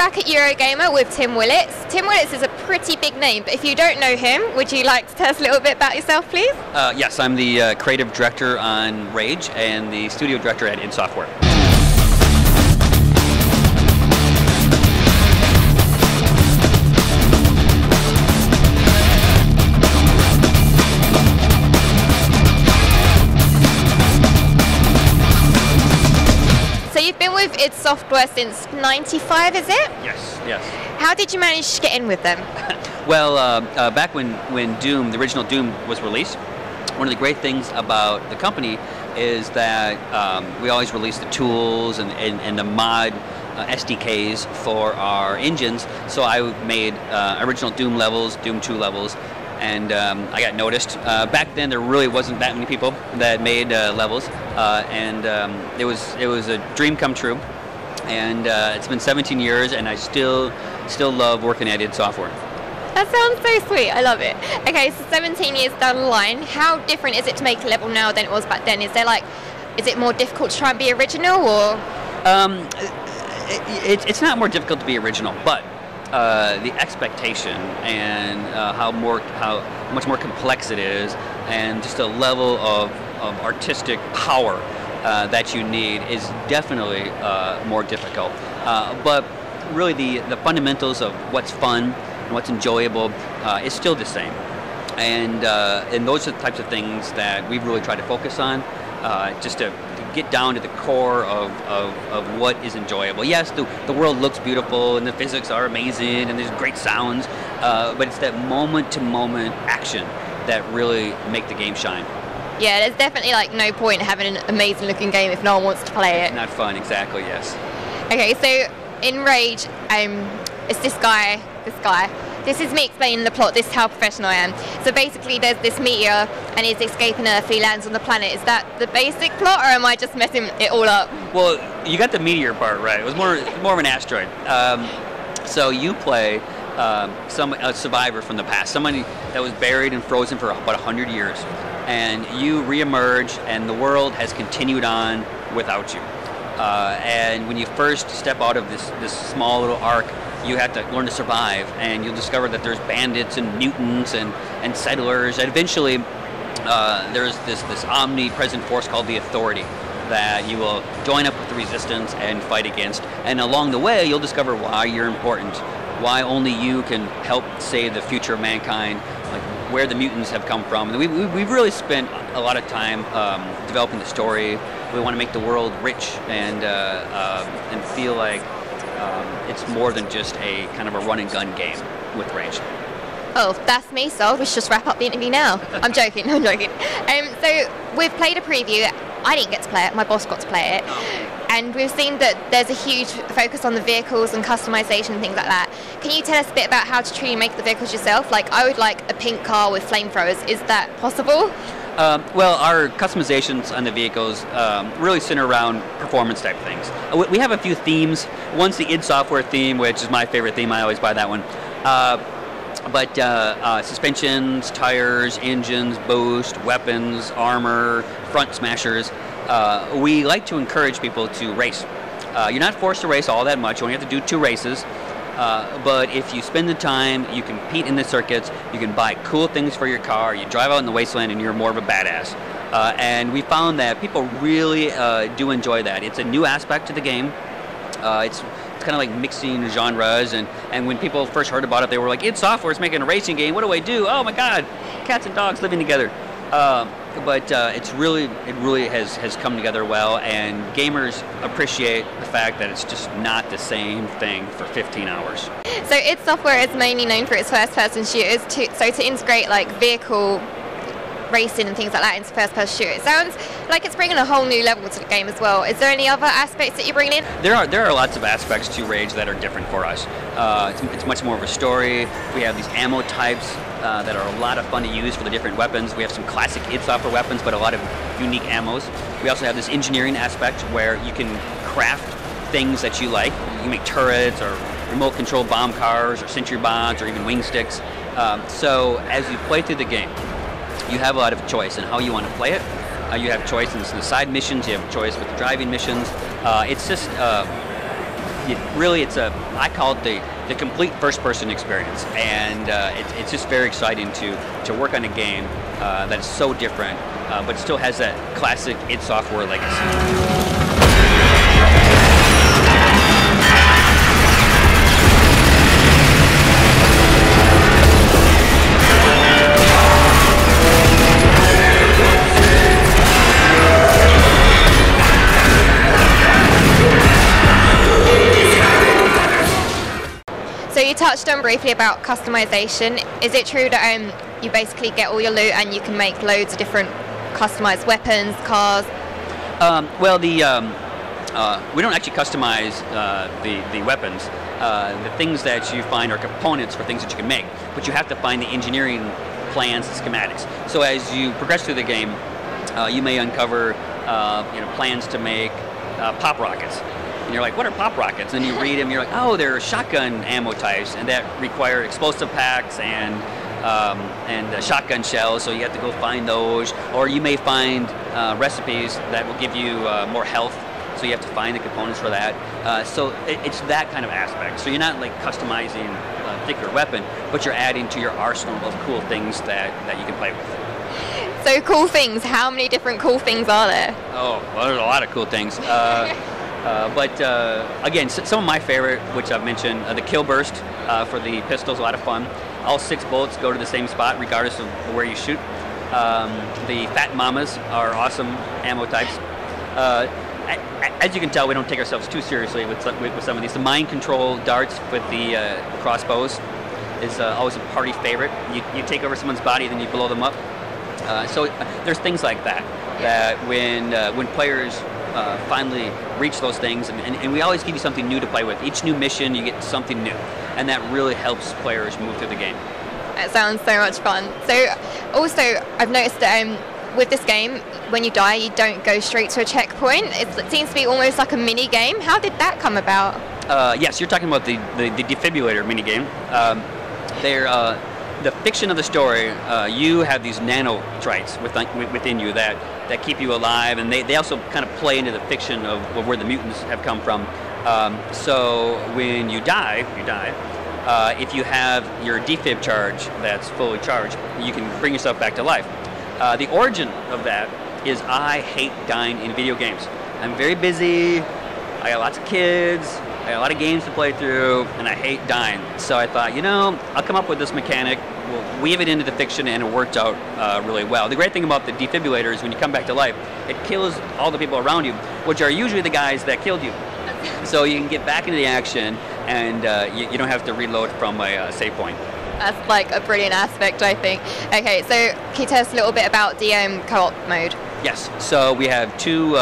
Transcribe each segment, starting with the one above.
back at Eurogamer with Tim Willits. Tim Willits is a pretty big name, but if you don't know him, would you like to tell us a little bit about yourself, please? Yes, I'm the creative director on Rage and the studio director at id Software. You've been with id Software since '95, is it? Yes, yes. How did you manage to get in with them? Well, back when Doom, the original Doom, was released, one of the great things about the company is that we always release the tools and the mod SDKs for our engines. So I made original Doom levels, Doom 2 levels, and I got noticed. Back then, there really wasn't that many people that made levels, and it was a dream come true. And it's been 17 years, and I still love working at id Software. That sounds so sweet. I love it. Okay, so 17 years down the line, how different is it to make a level now than it was back then? Is it more difficult to try and be original, or? It's not more difficult to be original, but the expectation and how much more complex it is, and just a level of artistic power that you need is definitely more difficult. But really, the fundamentals of what's fun and what's enjoyable is still the same, and those are the types of things that we've really tried to focus on, just to get down to the core of what is enjoyable. Yes, the world looks beautiful and the physics are amazing and there's great sounds, but it's that moment-to-moment action that really make the game shine. Yeah, there's definitely no point having an amazing looking game if no one wants to play it. It's not fun, exactly, yes. Okay, so in Rage, it's this guy. This is me explaining the plot. This is how professional I am. So basically, there's this meteor, and he's escaping Earth. He lands on the planet. Is that the basic plot, or am I just messing it all up? Well, you got the meteor part right. It was more of an asteroid. So you play a survivor from the past, somebody that was buried and frozen for about 100 years, and you reemerge, and the world has continued on without you. And when you first step out of this small little ark, you have to learn to survive, and you'll discover that there's bandits and mutants and settlers, and eventually there's this omnipresent force called the Authority that you will join up with the Resistance and fight against. And along the way, you'll discover why you're important, why only you can help save the future of mankind, like where the mutants have come from. And we've really spent a lot of time developing the story. We want to make the world rich and feel like it's more than just a kind of a run and gun game with Rage. Oh, that's me sold. We should just wrap up the interview now. I'm joking. So we've played a preview. I didn't get to play it. My boss got to play it. And we've seen that there's a huge focus on the vehicles and customization and things like that. Can you tell us a bit about how to truly make the vehicles yourself? Like, I would like a pink car with flamethrowers. Is that possible? Well, our customizations on the vehicles really center around performance type things. We have a few themes. One's the id Software theme, which is my favorite theme. I always buy that one. But suspensions, tires, engines, boost, weapons, armor, front smashers. We like to encourage people to race. You're not forced to race all that much. You only have to do 2 races. But if you spend the time, you compete in the circuits, you can buy cool things for your car, you drive out in the wasteland, and you're more of a badass. And we found that people really do enjoy that. It's a new aspect to the game. It's kind of like mixing genres, and when people first heard about it, they were like, id Software's making a racing game, what do I do? Oh my god, cats and dogs living together. But it really has come together well, and gamers appreciate the fact that it's just not the same thing for 15 hours. So id Software is mainly known for its first-person shooters. So to integrate vehicle racing and things like that into first-person shooter, it sounds like it's bringing a whole new level to the game as well. Is there any other aspects that you're bringing in? There are lots of aspects to Rage that are different for us. It's much more of a story. We have these ammo types that are a lot of fun to use for the different weapons. We have some classic id Software weapons, but a lot of unique ammos. We also have this engineering aspect where you can craft things that you like. You make turrets or remote control bomb cars or sentry bombs or even wing sticks. So as you play through the game, you have a lot of choice in how you want to play it. You have choice in the side missions, you have choice with the driving missions. It's just really, I call it the complete first-person experience, and it's just very exciting to work on a game that is so different, but still has that classic id Software legacy. So you touched on briefly about customization. Is it true that you basically get all your loot and you can make loads of different customized weapons, cars? Well, we don't actually customize the weapons. The things that you find are components for things that you can make, but you have to find the engineering plans and schematics. So as you progress through the game, you may uncover plans to make pop rockets. And you're like, what are pop rockets? And you read them, you're like, oh, they're shotgun ammo types, and that require explosive packs and shotgun shells, so you have to go find those. Or you may find recipes that will give you more health, so you have to find the components for that. So it's that kind of aspect. So you're not like customizing a particular weapon, but you're adding to your arsenal of cool things that you can play with. So cool things, how many different cool things are there? Oh, well, there's a lot of cool things. But again, some of my favorite, which I've mentioned, the kill burst for the pistol's a lot of fun. All 6 bullets go to the same spot regardless of where you shoot. The fat mamas are awesome ammo types. As you can tell, we don't take ourselves too seriously with some of these. The mind control darts with the crossbows is always a party favorite. You take over someone's body, then you blow them up. So there's things like that when players finally reach those things, and we always give you something new to play with. Each new mission, you get something new, and that really helps players move through the game. It sounds so much fun. So also, I've noticed that with this game, when you die, you don't go straight to a checkpoint. It seems to be almost like a mini game. How did that come about? Yes, you're talking about the defibrillator mini game. The fiction of the story, you have these nanotrites within you that keep you alive, and they also kind of play into the fiction of where the mutants have come from. So when you die, if you have your defib charge that's fully charged, you can bring yourself back to life. The origin of that is I hate dying in video games. I'm very busy, I got lots of kids, I got a lot of games to play through, and I hate dying. So I thought, I'll come up with this mechanic, we'll weave it into the fiction, and it worked out really well. The great thing about the defibrillator is when you come back to life, it kills all the people around you, which are usually the guys that killed you. So you can get back into the action, and you don't have to reload from a save point. That's like a brilliant aspect, I think. Okay, so can you tell us a little bit about the co-op mode? Yes, so we have 2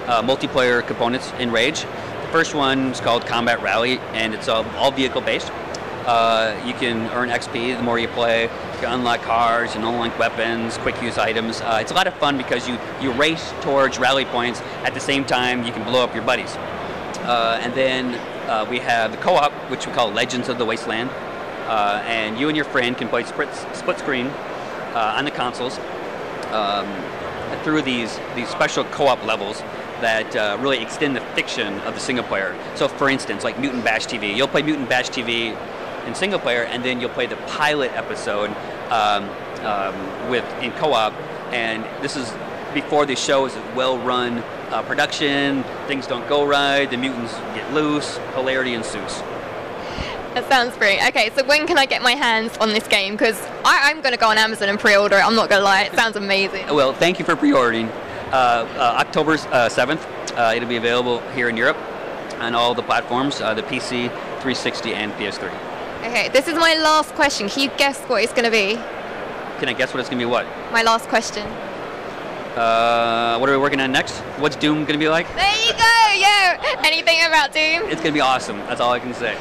multiplayer components in Rage. The first one is called Combat Rally, and it's all vehicle based. You can earn XP the more you play. You can unlock cars and unlock weapons, quick use items. It's a lot of fun because you race towards rally points at the same time you can blow up your buddies. And then we have the co-op, which we call Legends of the Wasteland. And you and your friend can play split screen on the consoles through these special co-op levels that really extend the fiction of the single player. So for instance, like Mutant Bash TV, you'll play Mutant Bash TV in single player, and then you'll play the pilot episode in co-op, and this is before the show is a well-run production, things don't go right, the mutants get loose, hilarity ensues. That sounds great. Okay, so when can I get my hands on this game? Because I'm going to go on Amazon and pre-order it. I'm not going to lie, it sounds amazing. Well, thank you for pre-ordering. October 7th, it'll be available here in Europe on all the platforms, the PC, 360, and PS3. Okay, this is my last question. Can you guess what it's going to be? Can I guess what it's going to be? What? My last question. What are we working on next? What's Doom going to be like? There you go, yeah. Anything about Doom? It's going to be awesome. That's all I can say.